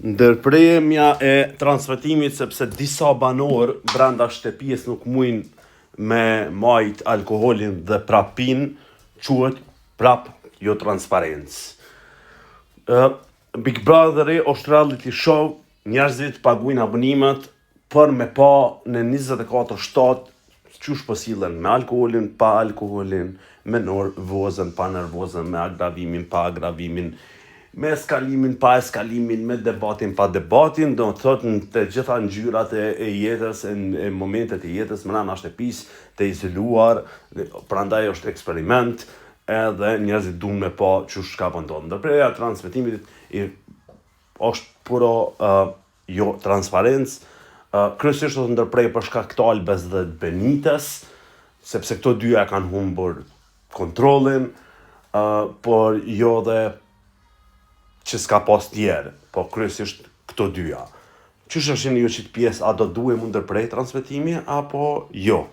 Ndërprerja e transmetimit sepse disa banor brenda shtëpisë nuk mujnë me majt alkoholin dhe prapin, quhet prap jo transparencë. Big Brother është reality show, njerëzit paguajnë abonimet për me pa në 24/7 çush po sillen me alkoolin, pa alkoolin, me nervozën, pa nervozën, me agravimin, pa agravimin, me eskalimin, pa eskalimin, me debatin, pa debatin, do të thotë në të gjitha ngjyrat e jetës, e momentet e jetës, mbrana shtëpisë, të izoluar, prandaj është eksperiment, edhe njerëzit duan me pa çush ka po ndodh. Ndërprerja e transmetimit është puro jo transparencë, kryesisht është ndërprer për shkak të Albes dhe Benites, sepse këto dyja kanë humbur kontrollin, por jo dhe që s'ka pas tjerë, po kryesisht këto dyja. Qysh është një që pjesë, a do duhem ndërprej transmetimi, apo jo?